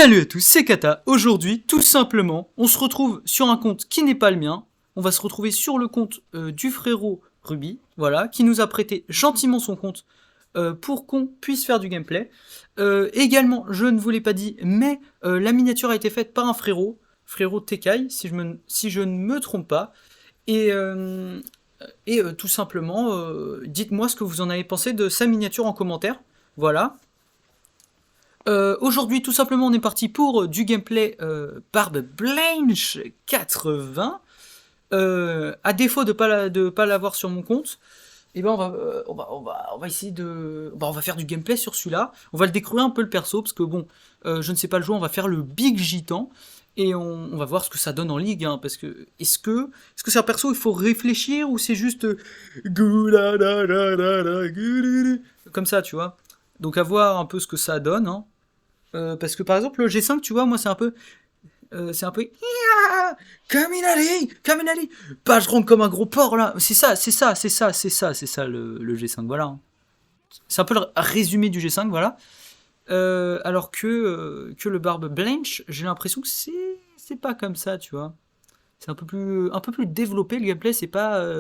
Salut à tous, c'est Kata. Aujourd'hui, tout simplement, on se retrouve sur un compte qui n'est pas le mien. On va se retrouver sur le compte du frérot Ruby, voilà, qui nous a prêté gentiment son compte pour qu'on puisse faire du gameplay. Également, je ne vous l'ai pas dit, mais la miniature a été faite par un frérot Tekai, si je ne me trompe pas. Et, tout simplement, dites-moi ce que vous en avez pensé de sa miniature en commentaire. Voilà. Aujourd'hui, tout simplement, on est parti pour du gameplay Barbe Blanche 80. À défaut de pas l'avoir sur mon compte, et ben on va essayer de, on va faire du gameplay sur celui-là. On va le découvrir un peu le perso parce que bon, je ne sais pas le jouer. On va faire le Big Gitan et on va voir ce que ça donne en ligue. Hein, parce que est-ce que c'est un perso où il faut réfléchir ou c'est juste comme ça, tu vois. Donc à voir un peu ce que ça donne. Hein. Parce que par exemple le G5 tu vois moi c'est un peu Kaminari bah je rentre comme un gros porc là, c'est ça le G5 voilà, hein. C'est un peu le résumé du G5 voilà. Alors que le Barbe Blanche j'ai l'impression que c'est pas comme ça tu vois, c'est un peu plus développé le gameplay, c'est pas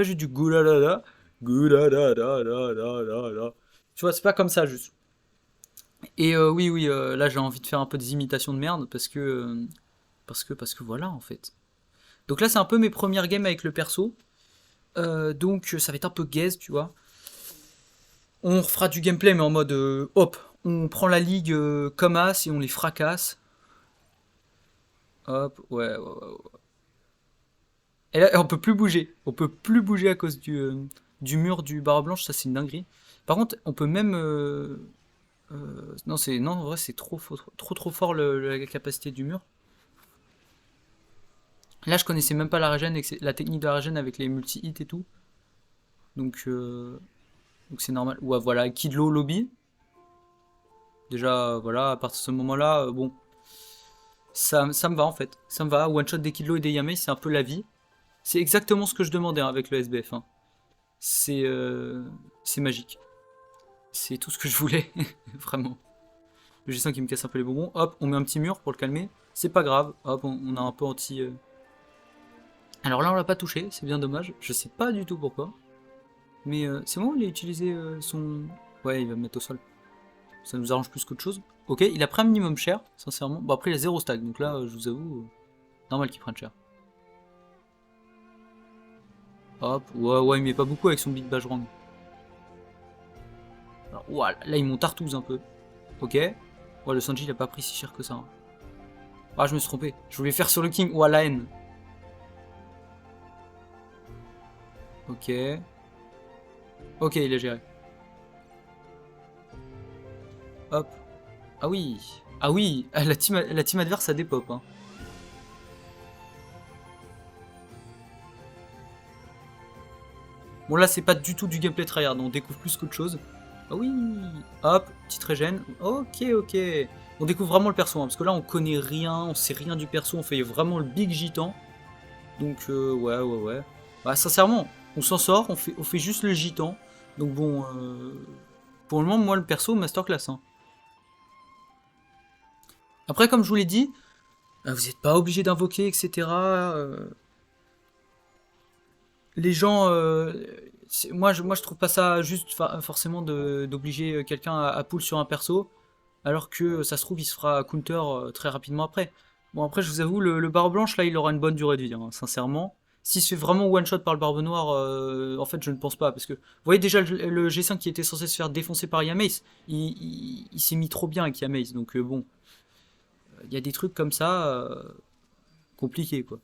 juste du goulalala goulalala, tu vois, c'est pas comme ça juste. Et oui, là j'ai envie de faire un peu des imitations de merde parce que voilà en fait. Donc là c'est un peu mes premières games avec le perso, donc ça va être un peu gaze tu vois. On refera du gameplay mais en mode hop, on prend la ligue comme as et on les fracasse. Hop, ouais. Et là on peut plus bouger à cause du mur du barre blanche, ça c'est une dinguerie. Par contre on peut même non en vrai c'est trop fort la capacité du mur. Là, je connaissais même pas la régène, la technique de la régène avec les multi-hits et tout. Donc c'est normal. Ouais, voilà, Kidlo lobby. Déjà, voilà, à partir de ce moment-là, bon, ça me va en fait. Ça me va. One shot des Kidlo et des Yamei, c'est un peu la vie. C'est exactement ce que je demandais hein, avec le SBF. Hein. C'est magique. C'est tout ce que je voulais, vraiment. Le G5 qui me casse un peu les bonbons. Hop, on met un petit mur pour le calmer. C'est pas grave. Hop, on a un peu anti. Alors là, on l'a pas touché, c'est bien dommage. Je sais pas du tout pourquoi. Mais c'est bon, il a utilisé son... Ouais, il va me mettre au sol. Ça nous arrange plus qu'autre chose. Ok, il a pris un minimum cher, sincèrement. Bon, après, il a 0 stack, donc là, je vous avoue, normal qu'il prenne cher. Hop, ouais, il met pas beaucoup avec son Big Bajrang. Alors, voilà, là, il monte Artouze un peu. Ok. Ouais, le Sanji, il a pas pris si cher que ça. Hein. Ah, je me suis trompé. Je voulais faire sur le King. Ouah, la haine. Ok. Ok, il a géré. Hop. Ah oui. Ah oui, la team adverse a des pop. Hein. Bon là c'est pas du tout du gameplay tryhard, on découvre plus qu'autre chose. Ah oui. Hop, petite régène. Ok. On découvre vraiment le perso, hein, parce que là on connaît rien, on sait rien du perso, on fait vraiment le big gitan. Donc ouais. Bah sincèrement, on s'en sort, on fait juste le gitan. Donc bon, pour le moment moi le perso masterclass. Hein. Après comme je vous l'ai dit, vous n'êtes pas obligé d'invoquer, etc. Les gens, moi je trouve pas ça juste forcément d'obliger quelqu'un à pull sur un perso, alors que ça se trouve il se fera counter très rapidement après. Bon après je vous avoue le barbe blanche là il aura une bonne durée de vie, hein, sincèrement. Si c'est vraiment one shot par le barbe noire, en fait je ne pense pas parce que vous voyez déjà le G5 qui était censé se faire défoncer par Yamace, il s'est mis trop bien avec Yamace donc bon, il y a des trucs comme ça compliqués quoi.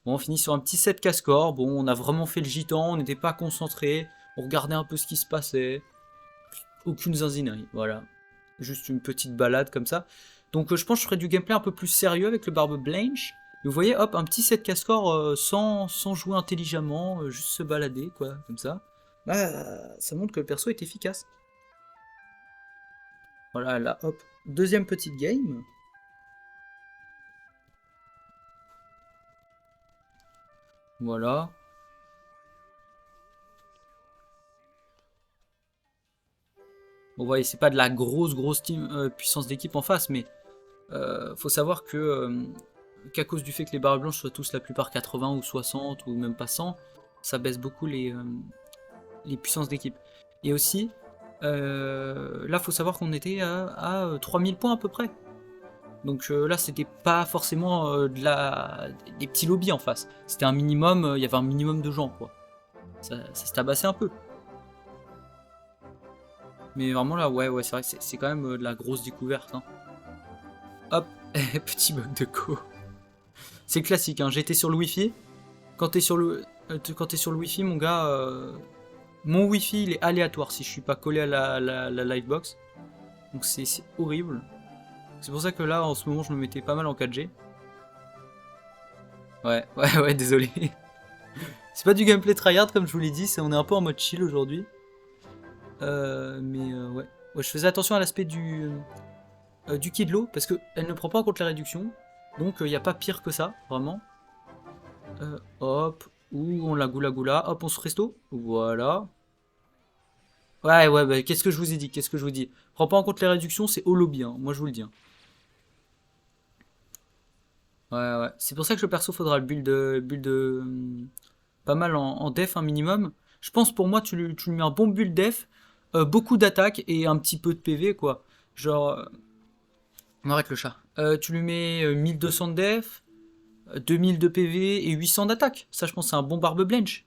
Bon, on finit sur un petit 7K score. Bon, on a vraiment fait le gitan, on n'était pas concentré. On regardait un peu ce qui se passait. Aucune zinzinerie, voilà. Juste une petite balade comme ça. Donc je pense que je ferai du gameplay un peu plus sérieux avec le Barbe Blanche. Et vous voyez, hop, un petit 7K score sans jouer intelligemment, juste se balader, quoi, comme ça. Bah, ça montre que le perso est efficace. Voilà, là, hop. Deuxième petite game. Voilà. Bon, vous voyez, c'est pas de la grosse puissance d'équipe en face, mais Faut savoir que qu'à cause du fait que les barres blanches soient tous la plupart 80 ou 60 ou même pas 100, ça baisse beaucoup les puissances d'équipe. Et aussi, là faut savoir qu'on était à 3000 points à peu près. Donc là c'était pas forcément des petits lobbies en face. C'était un minimum, il y avait un minimum de gens quoi. Ça se tabassait un peu. Mais vraiment là, ouais, c'est vrai que c'est quand même de la grosse découverte. Hein. Hop, petit bug de co. C'est classique, hein. J'étais sur le Wi-Fi. Quand t'es sur le Wi-Fi, mon gars, mon Wi-Fi il est aléatoire si je suis pas collé à la Livebox. Donc c'est horrible. C'est pour ça que là, en ce moment, je me mettais pas mal en 4G. Ouais, désolé. C'est pas du gameplay tryhard comme je vous l'ai dit, on est un peu en mode chill aujourd'hui. Ouais. Ouais, je faisais attention à l'aspect du Kidlo, parce qu'elle ne prend pas en compte la réduction. Donc il n'y a pas pire que ça, vraiment. Hop, ou on la goula, hop, on se resto. Voilà. Ouais, bah, qu'est-ce que je vous ai dit? Qu'est-ce que je vous dis? Prends pas en compte les réductions, c'est au lobby, hein. Moi je vous le dis. Hein. Ouais. C'est pour ça que le perso faudra le build pas mal en def, un minimum. Je pense pour moi, tu lui mets un bon build def, beaucoup d'attaques et un petit peu de PV, quoi. Genre, on arrête le chat. Tu lui mets 1200 de def, 2000 de PV et 800 d'attaque. Ça, je pense, c'est un bon barbe blanche.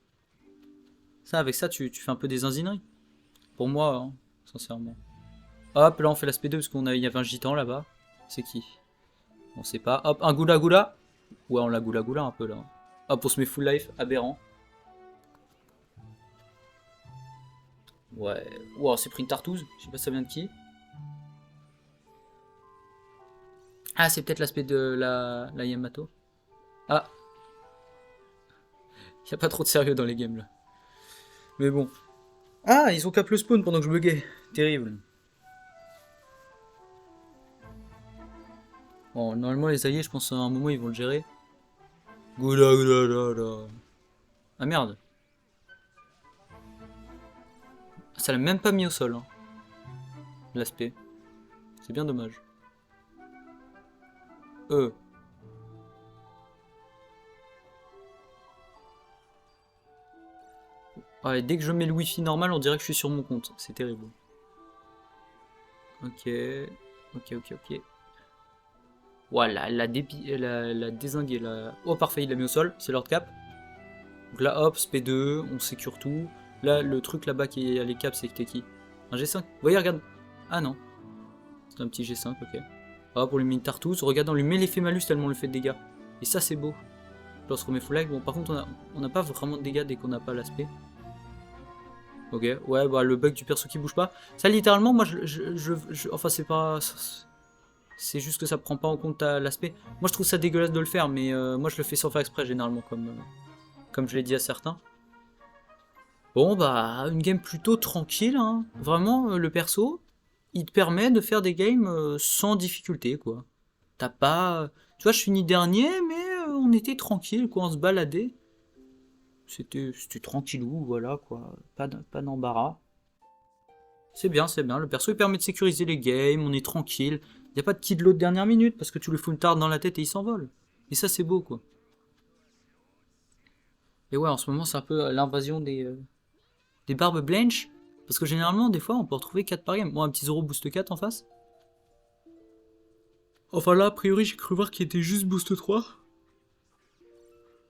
Ça, avec ça, tu fais un peu des zinzineries. Pour moi, hein, sincèrement. Hop, là, on fait l'aspect 2 parce il y avait un gitan là-bas. C'est qui? On sait pas. Hop, un goula goula. Ouais, on la goula un peu là. Hop, on se met full life, aberrant. Ouais. Wow, on s'est pris une tartouze. Je sais pas ça vient de qui. Ah, c'est peut-être l'aspect de la Yamato. Ah, y a pas trop de sérieux dans les games là. Mais bon. Ah, ils ont cap le spawn pendant que je buguais. Terrible. Bon, normalement les alliés, je pense à un moment ils vont le gérer. Goula goula goula. Ah merde. Ça l'a même pas mis au sol. Hein. L'aspect. C'est bien dommage. Ouais, dès que je mets le wifi normal, on dirait que je suis sur mon compte. C'est terrible. Ok. Ok. Voilà, la dézingué là. Oh parfait, il l'a mis au sol, c'est Lord Cap. Donc là hop, SP2, on sécure tout. Là, le truc là-bas qui est à les caps, c'est que t'es qui? Un G5? Voyez, regarde. Ah non. C'est un petit G5, ok. Hop, on lui met une tartouze. Regarde, on lui met l'effet malus tellement on lui fait de dégâts. Et ça, c'est beau. Lorsqu'on met full life, bon, par contre, on n'a pas vraiment de dégâts dès qu'on n'a pas l'aspect. Ok, ouais, bah le bug du perso qui bouge pas. Ça, littéralement, moi, enfin, c'est pas. C'est juste que ça prend pas en compte l'aspect. Moi, je trouve ça dégueulasse de le faire, mais moi, je le fais sans faire exprès, généralement, comme je l'ai dit à certains. Bon, bah, une game plutôt tranquille, hein. Vraiment, le perso, il te permet de faire des games sans difficulté, quoi. T'as pas. Tu vois, je finis dernier, mais on était tranquille, quoi, on se baladait. C'était tranquillou, voilà, quoi. Pas d'embarras. C'est bien, le perso il permet de sécuriser les games, on est tranquille. Y a pas de kid de dernière minute parce que tu le fous une tarde dans la tête et il s'envole. Et ça, c'est beau, quoi. Et ouais, en ce moment, c'est un peu l'invasion des barbes blanches. Parce que généralement, des fois, on peut retrouver 4 par game. Bon, un petit Zoro boost 4 en face. Enfin là, a priori, j'ai cru voir qu'il était juste boost 3.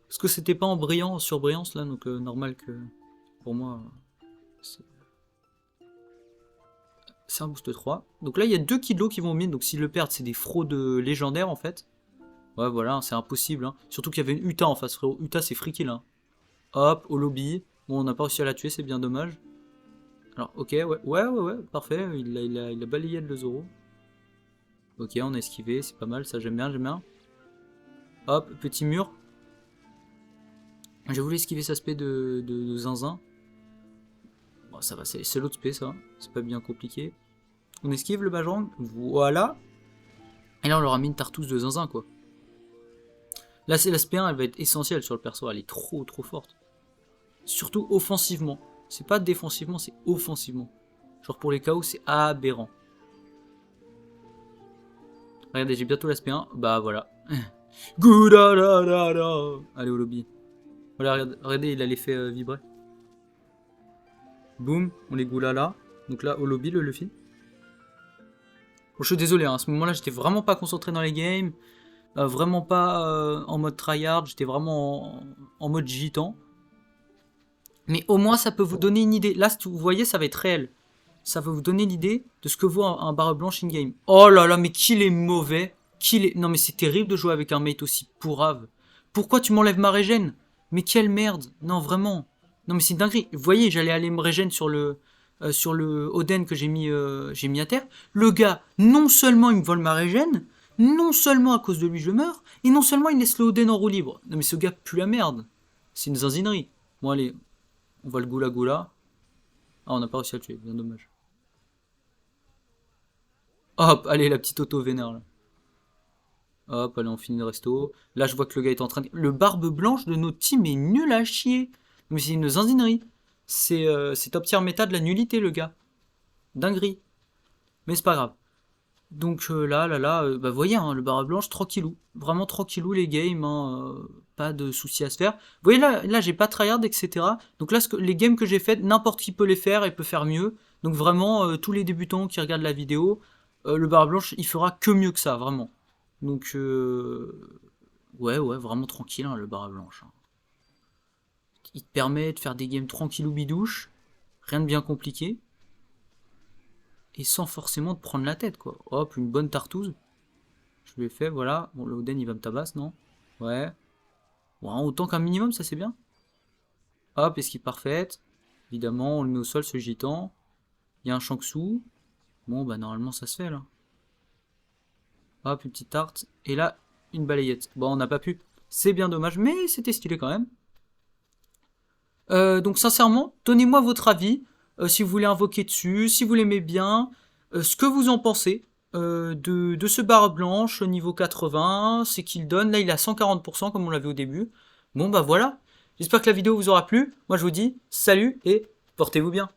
Parce que c'était pas en brillant, sur brillance là, donc normal que pour moi, c'est un boost 3. Donc là, il y a 2 kilos qui vont au mine, donc s'ils le perdent, c'est des fraudes légendaires en fait. Ouais, voilà, c'est impossible. Hein. Surtout qu'il y avait une Uta en face, frérot. Uta, c'est free kill. Hein. Hop, au lobby. Bon, on n'a pas réussi à la tuer, c'est bien dommage. Alors, ok, ouais, parfait. Il a balayé le Zoro. Ok, on a esquivé, c'est pas mal, ça j'aime bien. Hop, petit mur. J'ai voulu esquiver sa spé de zinzin. Bon, ça va, c'est l'autre spé, ça. C'est pas bien compliqué. On esquive le Bajrang. Voilà. Et là, on leur a mis une tartouze de zinzin, quoi. Là, c'est la SP1, elle va être essentielle sur le perso. Elle est trop forte. Surtout offensivement. C'est pas défensivement, c'est offensivement. Genre pour les KO, c'est aberrant. Regardez, j'ai bientôt l'aspect 1. Bah voilà. Goudadadada. Allez au lobby. Voilà, regardez, il a l'effet vibrer. Boum, on les goulala. Donc là, au lobby, le Luffy. Bon, je suis désolé, hein, à ce moment-là, j'étais vraiment pas concentré dans les games. Vraiment pas en mode tryhard. J'étais vraiment en mode gitan. Mais au moins, ça peut vous donner une idée. Là, si vous voyez, ça va être réel. Ça va vous donner l'idée de ce que vaut un barre blanche in-game. Oh là là, mais qu'il est mauvais. Non, mais c'est terrible de jouer avec un mate aussi pourrave. Pourquoi tu m'enlèves ma régène? Mais quelle merde. Non, vraiment. Non, mais c'est une dinguerie. Vous voyez, j'allais aller me régène sur le Oden que j'ai mis à terre. Le gars, non seulement il me vole ma régène, non seulement à cause de lui je meurs, et non seulement il laisse le Oden en roue libre. Non, mais ce gars pue la merde. C'est une zinzinerie. Bon, allez, on va le goula goula. Ah, on n'a pas réussi à le tuer, bien dommage. Hop, allez, la petite auto vénère là. Hop, allez, on finit le resto. Là, je vois que le gars est en train de... Le barbe blanche de notre team est nul à chier. Mais c'est une zinzinerie. C'est top tier méta de la nullité, le gars. Dinguerie. Mais c'est pas grave. Donc bah voyez, hein, le barbe blanche, tranquillou. Vraiment tranquillou les games, hein, pas de soucis à se faire. Vous voyez là j'ai pas tryhard, etc. Donc là, les games que j'ai faites, n'importe qui peut les faire et peut faire mieux. Donc vraiment, tous les débutants qui regardent la vidéo, le barbe blanche, il fera que mieux que ça, vraiment. Donc, ouais, vraiment tranquille, hein, le barbe blanche. Hein. Il te permet de faire des games tranquillou bidouche, rien de bien compliqué. Et sans forcément te prendre la tête, quoi. Hop, une bonne tartouze. Je lui ai fait, voilà. Bon, le Oden, il va me tabasse, non? Ouais. Bon, autant qu'un minimum, ça c'est bien. Hop, esquive parfaite. Évidemment, on le met au sol, ce gitan. Il y a un Shanksou. Bon, bah normalement, ça se fait, là. Hop, une petite tarte. Et là, une balayette. Bon, on n'a pas pu. C'est bien dommage, mais c'était stylé quand même. Donc, sincèrement, donnez-moi votre avis. Si vous voulez invoquer dessus, si vous l'aimez bien, ce que vous en pensez de ce barre blanche niveau 80, c'est qu'il donne, là il est à 140% comme on l'avait au début. Bon bah voilà, j'espère que la vidéo vous aura plu, moi je vous dis salut et portez-vous bien.